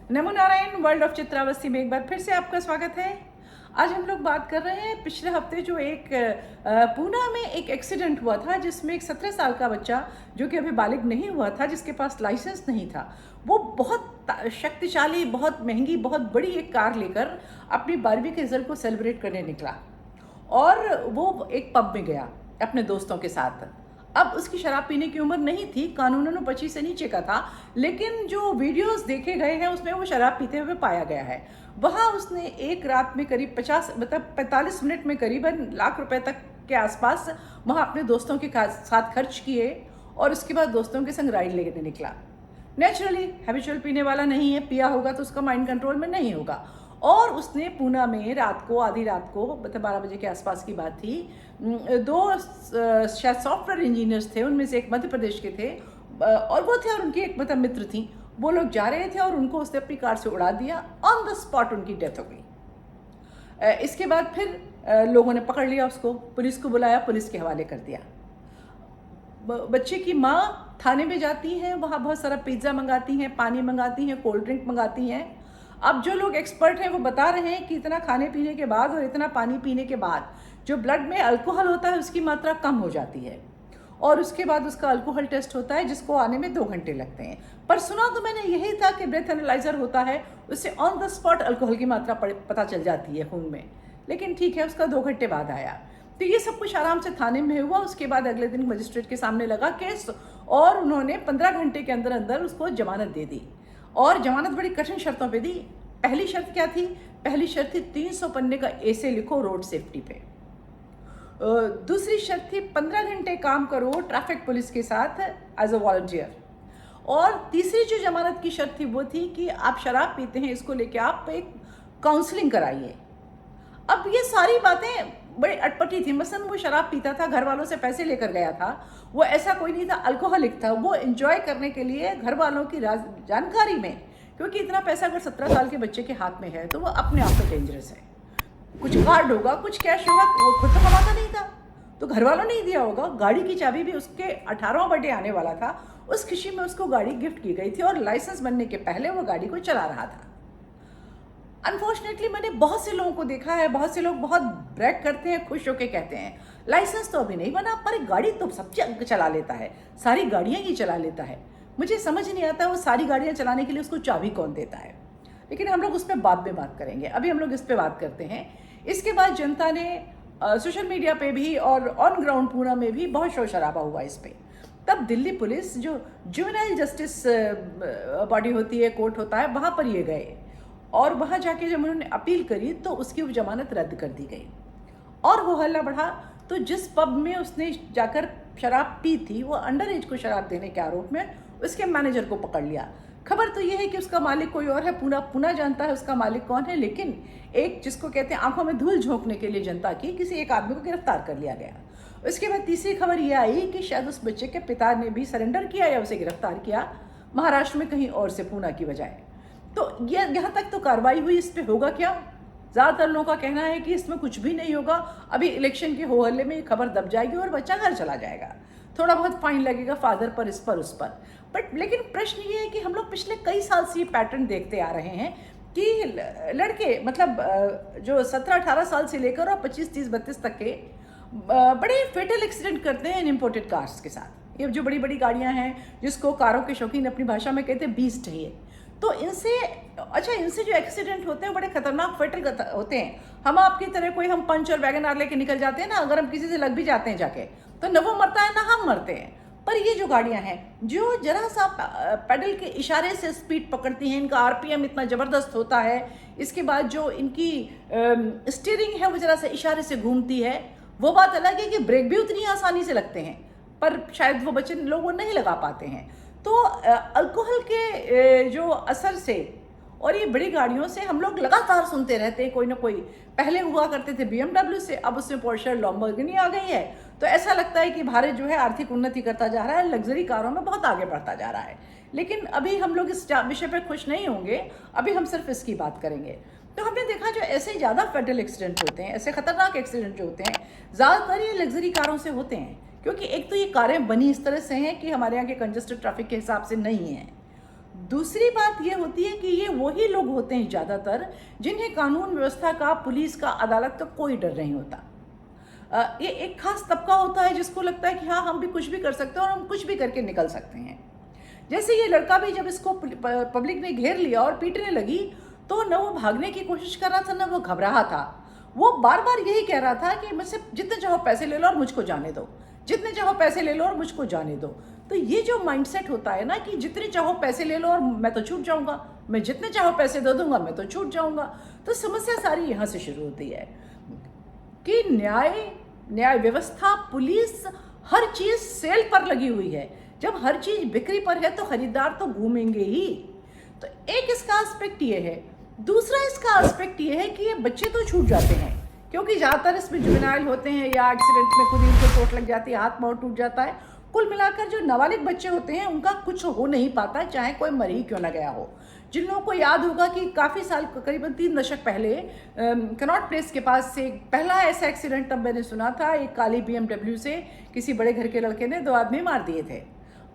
NaMo Narayan. World of चित्रावस्ती में एक बार फिर से आपका स्वागत है। आज हम लोग बात कर रहे हैं पिछले हफ्ते जो एक पूना में एक एक्सीडेंट हुआ था जिसमें एक 17 साल का बच्चा जो कि अभी बालिग नहीं हुआ था, जिसके पास लाइसेंस नहीं था, वो बहुत शक्तिशाली, बहुत महंगी, बहुत बड़ी एक कार लेकर अपनी 12वीं के रिजल्ट को सेलिब्रेट करने निकला और वो एक पब में गया अपने दोस्तों के साथ। अब उसकी शराब पीने की उम्र नहीं थी, कानूनन 25 से नीचे का था, लेकिन जो वीडियोस देखे गए हैं उसमें वो शराब पीते हुए पाया गया है। वहाँ उसने एक रात में करीब 45 मिनट में करीबन लाख रुपए तक के आसपास वहाँ अपने दोस्तों के साथ खर्च किए और उसके बाद दोस्तों के संग राइड लेने निकला। नेचुरली हैबिचुअल पीने वाला नहीं है, पिया होगा तो उसका माइंड कंट्रोल में नहीं होगा। और उसने पूना में रात को, आधी रात को, मतलब 12 बजे के आसपास की बात थी, दो शायद सॉफ्टवेयर इंजीनियर्स थे, उनमें से एक मध्य प्रदेश के थे और वो थे और उनकी एक मतलब मित्र थी। वो लोग जा रहे थे और उनको उसने अपनी कार से उड़ा दिया। ऑन द स्पॉट उनकी डेथ हो गई। इसके बाद फिर लोगों ने पकड़ लिया उसको, पुलिस को बुलाया, पुलिस के हवाले कर दिया। बच्चे की माँ थाने में जाती हैं, वहाँ बहुत सारा पिज्ज़ा मंगाती हैं, पानी मंगाती हैं, कोल्ड ड्रिंक मंगाती हैं। अब जो लोग एक्सपर्ट हैं वो बता रहे हैं कि इतना खाने पीने के बाद और इतना पानी पीने के बाद जो ब्लड में अल्कोहल होता है उसकी मात्रा कम हो जाती है और उसके बाद उसका अल्कोहल टेस्ट होता है जिसको आने में 2 घंटे लगते हैं। पर सुना तो मैंने यही था कि ब्रेथ एनालाइजर होता है, उससे ऑन द स्पॉट अल्कोहल की मात्रा पता चल जाती है खून में। लेकिन ठीक है, उसका 2 घंटे बाद आया। तो ये सब कुछ आराम से थाने में हुआ। उसके बाद अगले दिन मजिस्ट्रेट के सामने लगा केस और उन्होंने 15 घंटे के अंदर अंदर उसको जमानत दे दी और जमानत बड़ी कठिन शर्तों पे दी। पहली शर्त क्या थी? पहली शर्त थी 300 पन्ने का एसे लिखो रोड सेफ्टी पे। दूसरी शर्त थी 15 घंटे काम करो ट्रैफिक पुलिस के साथ एज अ वॉलंटियर। और तीसरी जो जमानत की शर्त थी वो थी कि आप शराब पीते हैं, इसको लेके आप एक काउंसलिंग कराइए। अब ये सारी बातें बड़ी अटपटी थी। मसलन वो शराब पीता था, घर वालों से पैसे लेकर गया था, वो ऐसा कोई नहीं था अल्कोहलिक था, वो एंजॉय करने के लिए घर वालों की जानकारी में, क्योंकि इतना पैसा अगर 17 साल के बच्चे के हाथ में है तो वो अपने आप में डेंजरस है। कुछ कार्ड होगा, कुछ कैश होगा, वो खुद तो कमाता नहीं था तो घर वालों ने ही दिया होगा। गाड़ी की चाबी भी उसके 18वां बर्थडे आने वाला था, उस खुशी में उसको गाड़ी गिफ्ट की गई थी और लाइसेंस बनने के पहले वो गाड़ी को चला रहा था। अनफॉर्चुनेटली मैंने बहुत से लोगों को देखा है, बहुत से लोग बहुत ब्रैग करते हैं, खुश होकर कहते हैं लाइसेंस तो अभी नहीं बना पर गाड़ी तो सब चला लेता है, सारी गाड़ियाँ ही चला लेता है। मुझे समझ नहीं आता वो सारी गाड़ियाँ चलाने के लिए उसको चाबी कौन देता है, लेकिन हम लोग उस पर बाद में बात करेंगे। अभी हम लोग इस पर बात करते हैं। इसके बाद जनता ने सोशल मीडिया पे भी और ऑन ग्राउंड पूना में भी बहुत शोर शराबा हुआ इस पर। तब दिल्ली पुलिस, जो जुवेनाइल जस्टिस बॉडी होती है, कोर्ट होता है, वहाँ पर ये गए और वहाँ जाके जब उन्होंने अपील करी तो उसकी जमानत रद्द कर दी गई और वो हल्ला बढ़ा। तो जिस पब में उसने जाकर शराब पी थी, वो अंडर एज को शराब देने के आरोप में उसके मैनेजर को पकड़ लिया। खबर तो ये है कि उसका मालिक कोई और है, पूना जानता है उसका मालिक कौन है, लेकिन एक जिसको कहते हैं आंखों में धूल झोंकने के लिए जनता की, किसी एक आदमी को गिरफ्तार कर लिया गया। उसके बाद तीसरी खबर ये आई कि शायद उस बच्चे के पिता ने भी सरेंडर किया या उसे गिरफ्तार किया, महाराष्ट्र में कहीं और से, पूना की बजाय। तो ये यहाँ तक तो कार्रवाई हुई। इस पर होगा क्या? ज़्यादातर लोगों का कहना है कि इसमें कुछ भी नहीं होगा। अभी इलेक्शन के हो हल्ले में ये खबर दब जाएगी और बच्चा घर चला जाएगा, थोड़ा बहुत फाइन लगेगा फादर पर, इस पर, उस पर। बट लेकिन प्रश्न ये है कि हम लोग पिछले कई साल से ये पैटर्न देखते आ रहे हैं कि लड़के, मतलब जो 17-18 साल से लेकर और 25, 30, 32 तक के बड़े फेटल एक्सीडेंट करते हैं इन इम्पोर्टेड कार्स के साथ। ये जो बड़ी बड़ी गाड़ियाँ हैं, जिसको कारों के शौकीन अपनी भाषा में कहते हैं बीस्ट है ये, तो इनसे जो एक्सीडेंट होते हैं बड़े खतरनाक फेटल होते हैं। हम आपकी तरह कोई, हम पंच और वैगन आर लेके निकल जाते हैं ना, अगर हम किसी से लग भी जाते हैं जाके तो न वो मरता है ना हम मरते हैं। पर ये जो गाड़ियां हैं जो जरा सा पेडल के इशारे से स्पीड पकड़ती हैं, इनका आरपीएम इतना ज़बरदस्त होता है, इसके बाद जो इनकी स्टीयरिंग है वो जरा सा इशारे से घूमती है। वो बात अलग है कि ब्रेक भी उतनी आसानी से लगते हैं पर शायद वो बच्चे लोग वो नहीं लगा पाते हैं। तो अल्कोहल के जो असर से और ये बड़ी गाड़ियों से हम लोग लगातार सुनते रहते हैं कोई ना कोई। पहले हुआ करते थे BMW से, अब उसमें पोर्शे लैम्बोर्गिनी आ गई है। तो ऐसा लगता है कि भारत जो है आर्थिक उन्नति करता जा रहा है, लग्जरी कारों में बहुत आगे बढ़ता जा रहा है। लेकिन अभी हम लोग इस विषय पर खुश नहीं होंगे, अभी हम सिर्फ इसकी बात करेंगे। तो हमने देखा जो ऐसे ज़्यादा फेटल एक्सीडेंट होते हैं, ऐसे खतरनाक एक्सीडेंट जो होते हैं, ज़्यादातर ये लग्जरी कारों से होते हैं, क्योंकि एक तो ये कारें बनी इस तरह से हैं कि हमारे यहाँ के कंजेस्टेड ट्रैफिक के हिसाब से नहीं हैं। दूसरी बात ये होती है कि ये वही लोग होते हैं ज़्यादातर जिन्हें कानून व्यवस्था का, पुलिस का, अदालत का कोई डर नहीं होता। ये एक खास तबका होता है जिसको लगता है कि हाँ, हम भी कुछ भी कर सकते हैं और हम कुछ भी करके निकल सकते हैं। जैसे ये लड़का भी जब इसको पब्लिक ने घेर लिया और पीटने लगी, तो न वो भागने की कोशिश कर रहा था, न वो घबराहा था। वो बार बार यही कह रहा था कि मुझसे जितने चाहो पैसे ले लो और मुझको जाने दो, जितने चाहो पैसे ले लो और मुझको जाने दो। तो ये जो माइंडसेट होता है ना कि जितने चाहो पैसे ले लो और मैं तो छूट जाऊंगा, मैं जितने चाहो पैसे दे दूंगा, मैं तो छूट जाऊंगा। तो समस्या सारी यहाँ से शुरू होती है कि न्याय व्यवस्था, पुलिस, हर चीज सेल पर लगी हुई है। जब हर चीज बिक्री पर है तो खरीदार तो घूमेंगे ही। तो एक इसका एस्पेक्ट ये है। दूसरा इसका एस्पेक्ट ये है कि ये बच्चे तो छूट जाते हैं, क्योंकि ज़्यादातर इसमें जुवेनाइल होते हैं या एक्सीडेंट में खुद ही उनको चोट लग जाती है, हाथ पांव टूट जाता है। कुल मिलाकर जो नाबालिग बच्चे होते हैं उनका कुछ हो नहीं पाता, चाहे कोई मर ही क्यों ना गया हो। जिन लोगों को याद होगा कि काफ़ी साल, करीबन 3 दशक पहले कनॉट प्लेस के पास से पहला ऐसा एक्सीडेंट तब मैंने सुना था। एक काली BMW से किसी बड़े घर के लड़के ने 2 आदमी मार दिए थे।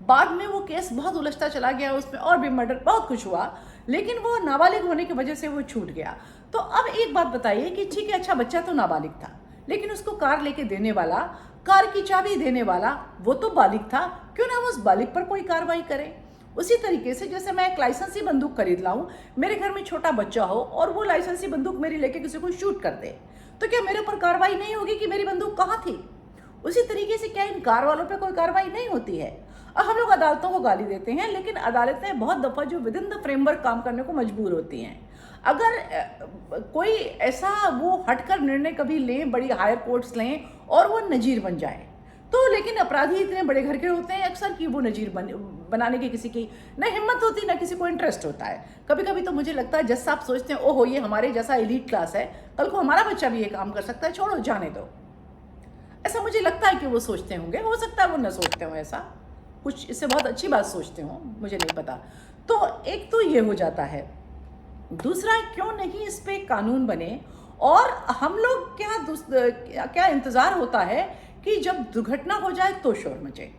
बाद में वो केस बहुत उलझता चला गया, उसमें और भी मर्डर, बहुत कुछ हुआ, लेकिन वो नाबालिग होने की वजह से वो छूट गया। तो अब एक बात बताइए कि ठीक है, अच्छा बच्चा तो नाबालिग था, लेकिन उसको कार लेके देने वाला, कार की चाबी देने वाला, वो तो बालिग था। क्यों ना हम उस बालिग पर कोई कार्रवाई करें। उसी तरीके से जैसे मैं एक लाइसेंसी बंदूक खरीद लाऊं, मेरे घर में छोटा बच्चा हो और वो लाइसेंसी बंदूक मेरी लेके किसी को शूट कर दे, तो क्या मेरे ऊपर कार्रवाई नहीं होगी कि मेरी बंदूक कहाँ थी? उसी तरीके से क्या इन कार वालों पे कोई कार्रवाई नहीं होती है? और हम लोग अदालतों को गाली देते हैं, लेकिन अदालतें बहुत दफ़ा जो विद इन द फ्रेमवर्क काम करने को मजबूर होती हैं। अगर कोई ऐसा वो हटकर निर्णय कभी लें, बड़ी हायर कोर्ट्स लें और वो नज़ीर बन जाए, तो लेकिन अपराधी इतने बड़े घर के होते हैं अक्सर कि वो नज़ीर बनाने की किसी की न हिम्मत होती, न किसी को इंटरेस्ट होता है। कभी कभी तो मुझे लगता है जज साहब सोचते हैं, ओहो ये हमारे जैसा एलीट क्लास है, कल को हमारा बच्चा भी ये काम कर सकता है, छोड़ो जाने दो। ऐसा मुझे लगता है कि वो सोचते होंगे, हो सकता है वो न सोचते हों, ऐसा कुछ इससे बहुत अच्छी बात सोचते हों, मुझे नहीं पता। तो एक तो ये हो जाता है। दूसरा, क्यों नहीं इस पे कानून बने? और हम लोग क्या इंतज़ार होता है कि जब दुर्घटना हो जाए तो शोर मचे।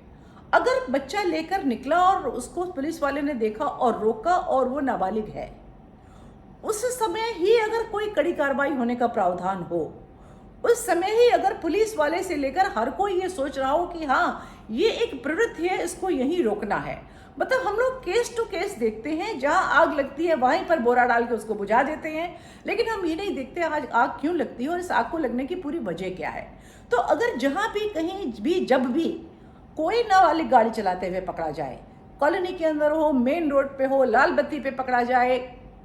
अगर बच्चा लेकर निकला और उसको पुलिस वाले ने देखा और रोका और वो नाबालिग है, उस समय ही अगर कोई कड़ी कार्रवाई होने का प्रावधान हो, उस समय ही अगर पुलिस वाले से लेकर हर कोई ये सोच रहा हो कि हाँ ये एक प्रवृत्ति है, इसको यहीं रोकना है। मतलब हम लोग केस टू केस देखते हैं, जहाँ आग लगती है वहीं पर बोरा डाल के उसको बुझा देते हैं, लेकिन हम ये नहीं देखते आज आग क्यों लगती है और इस आग को लगने की पूरी वजह क्या है। तो अगर जहाँ भी, कहीं भी, जब भी कोई नाबालिग गाड़ी चलाते हुए पकड़ा जाए, कॉलोनी के अंदर हो, मेन रोड पे हो, लाल बत्ती पे पकड़ा जाए,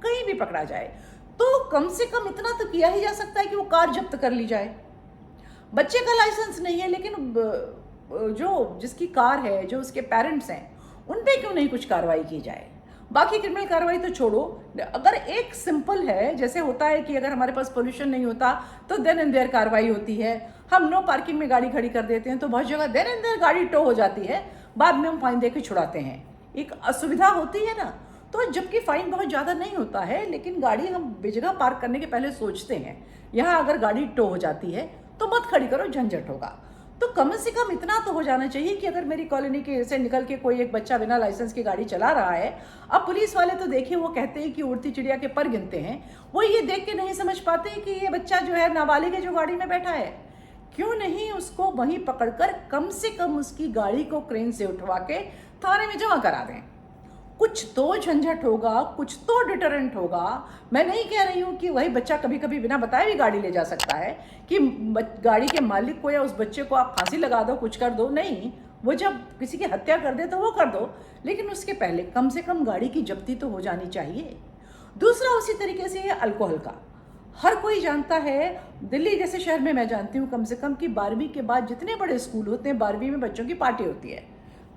कहीं भी पकड़ा जाए, तो कम से कम इतना तो किया ही जा सकता है कि वो कार जब्त कर ली जाए। बच्चे का लाइसेंस नहीं है, लेकिन जो जिसकी कार है, जो उसके पेरेंट्स हैं, उन पे क्यों नहीं कुछ कार्रवाई की जाए? बाकी क्रिमिनल कार्रवाई तो छोड़ो, अगर एक सिंपल है, जैसे होता है कि अगर हमारे पास पोल्यूशन नहीं होता तो देन एंड देयर कार्रवाई होती है। हम नो पार्किंग में गाड़ी खड़ी कर देते हैं तो बहुत जगह देन एंड देयर गाड़ी टो हो जाती है, बाद में हम फाइन दे के छुड़ाते हैं। एक असुविधा होती है ना। तो जबकि फाइन बहुत ज़्यादा नहीं होता है, लेकिन गाड़ी हम बेजगह पार्क करने के पहले सोचते हैं, यहाँ अगर गाड़ी टो हो जाती है तो मत खड़ी करो, झंझट होगा। तो कम से कम इतना तो हो जाना चाहिए कि अगर मेरी कॉलोनी के से निकल के कोई एक बच्चा बिना लाइसेंस की गाड़ी चला रहा है, अब पुलिस वाले तो देखिए वो कहते हैं कि उड़ती चिड़िया के पर गिनते हैं, वो ये देख के नहीं समझ पाते कि ये बच्चा जो है नाबालिग है जो गाड़ी में बैठा है। क्यों नहीं उसको वहीं पकड़कर कम से कम उसकी गाड़ी को क्रेन से उठवा के थाने में जमा करा दें? कुछ तो झंझट होगा, कुछ तो डिटरेंट होगा। मैं नहीं कह रही हूँ कि वही बच्चा कभी कभी बिना बताए भी गाड़ी ले जा सकता है, कि गाड़ी के मालिक को या उस बच्चे को आप फांसी लगा दो, कुछ कर दो, नहीं, वो जब किसी की हत्या कर दे तो वो कर दो, लेकिन उसके पहले कम से कम गाड़ी की जब्ती तो हो जानी चाहिए। दूसरा, उसी तरीके से है अल्कोहल का। हर कोई जानता है, दिल्ली जैसे शहर में मैं जानती हूँ कम से कम कि 12वीं के बाद जितने बड़े स्कूल होते हैं, 12वीं में बच्चों की पार्टी होती है,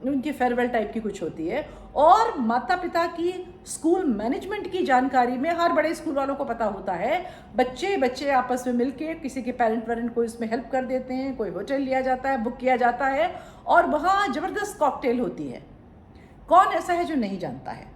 उनकी फेयरवेल टाइप की कुछ होती है, और माता पिता की, स्कूल मैनेजमेंट की जानकारी में हर बड़े स्कूल वालों को पता होता है। बच्चे आपस में मिलके किसी के पेरेंट को इसमें हेल्प कर देते हैं, कोई होटल लिया जाता है, बुक किया जाता है, और वहाँ ज़बरदस्त कॉकटेल होती है। कौन ऐसा है जो नहीं जानता है?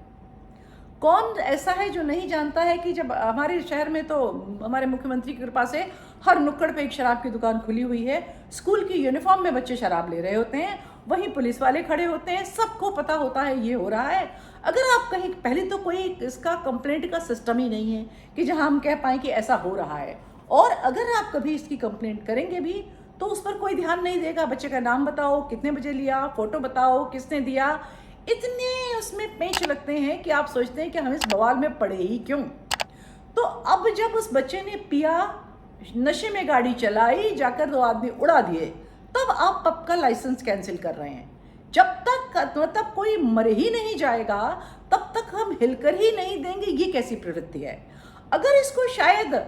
कौन ऐसा है जो नहीं जानता है कि जब हमारे शहर में, तो हमारे मुख्यमंत्री की कृपा से हर नुक्कड़ पे एक शराब की दुकान खुली हुई है, स्कूल की यूनिफॉर्म में बच्चे शराब ले रहे होते हैं, वहीं पुलिस वाले खड़े होते हैं, सबको पता होता है ये हो रहा है। अगर आप कहीं, पहले तो कोई इसका कंप्लेंट का सिस्टम ही नहीं है कि जहां हम कह पाएँ कि ऐसा हो रहा है, और अगर आप कभी इसकी कंप्लेंट करेंगे भी तो उस पर कोई ध्यान नहीं देगा। बच्चे का नाम बताओ, कितने बजे लिया, फोटो बताओ, किसने दिया, इतने उसमें पेंच लगते हैं कि आप सोचते हैं कि हम इस बवाल में पड़े ही क्यों। तो अब जब उस बच्चे ने पिया, नशे में गाड़ी चलाई, जाकर 2 आदमी उड़ा दिए, तब आप पब का लाइसेंस कैंसिल कर रहे हैं। जब तक मतलब कोई मर ही नहीं जाएगा तब तक हम हिलकर ही नहीं देंगे। ये कैसी प्रवृत्ति है? अगर इसको शायद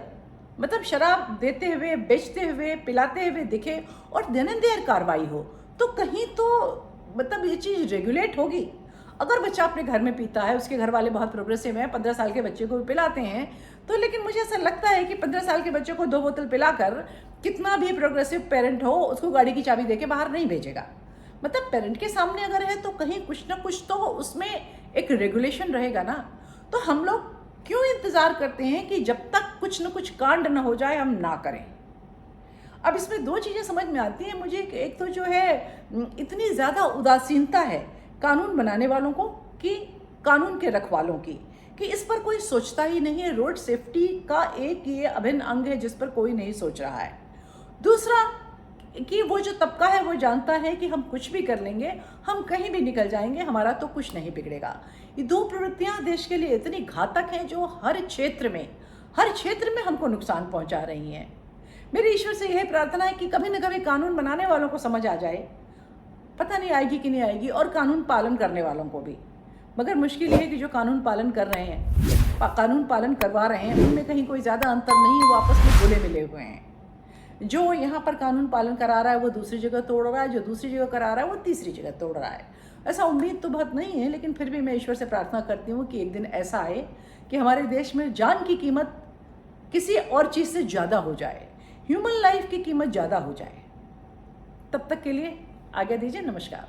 मतलब शराब देते हुए, बेचते हुए, पिलाते हुए दिखे और देन एंड देयर कार्रवाई हो, तो कहीं तो मतलब ये चीज़ रेगुलेट होगी। अगर बच्चा अपने घर में पीता है, उसके घर वाले बहुत प्रोग्रेसिव हैं, 15 साल के बच्चे को भी पिलाते हैं, तो लेकिन मुझे ऐसा लगता है कि 15 साल के बच्चे को 2 बोतल पिलाकर कितना भी प्रोग्रेसिव पेरेंट हो, उसको गाड़ी की चाबी देके बाहर नहीं भेजेगा। मतलब पेरेंट के सामने अगर है तो कहीं कुछ ना कुछ तो उसमें एक रेगुलेशन रहेगा ना। तो हम लोग क्यों इंतज़ार करते हैं कि जब तक कुछ न कुछ कांड न हो जाए हम ना करें। अब इसमें 2 चीज़ें समझ में आती हैं मुझे। एक तो जो है इतनी ज़्यादा उदासीनता है कानून बनाने वालों को कि कानून के रखवालों की, कि इस पर कोई सोचता ही नहीं है। रोड सेफ्टी का एक ये अभिन्न अंग है जिस पर कोई नहीं सोच रहा है। दूसरा कि वो जो तबका है वो जानता है कि हम कुछ भी कर लेंगे, हम कहीं भी निकल जाएंगे, हमारा तो कुछ नहीं बिगड़ेगा। ये 2 प्रवृत्तियां देश के लिए इतनी घातक हैं जो हर क्षेत्र में हमको नुकसान पहुंचा रही हैं। मेरी ईश्वर से यह प्रार्थना है कि कभी न कभी कानून बनाने वालों को समझ आ जाए, पता नहीं आएगी कि नहीं आएगी, और कानून पालन करने वालों को भी। मगर मुश्किल ये है कि जो कानून पालन कर रहे हैं, कानून पालन करवा रहे हैं, उनमें कहीं कोई ज़्यादा अंतर नहीं है, वो आपस में घुले मिले हुए हैं। जो यहाँ पर कानून पालन करा रहा है वो दूसरी जगह तोड़ रहा है, जो दूसरी जगह करा रहा है वो तीसरी जगह तोड़ रहा है। ऐसा उम्मीद तो बहुत नहीं है, लेकिन फिर भी मैं ईश्वर से प्रार्थना करती हूँ कि एक दिन ऐसा आए कि हमारे देश में जान की कीमत किसी और चीज़ से ज़्यादा हो जाए, ह्यूमन लाइफ की कीमत ज़्यादा हो जाए। तब तक के लिए आज्ञा दीजिए, नमस्कार।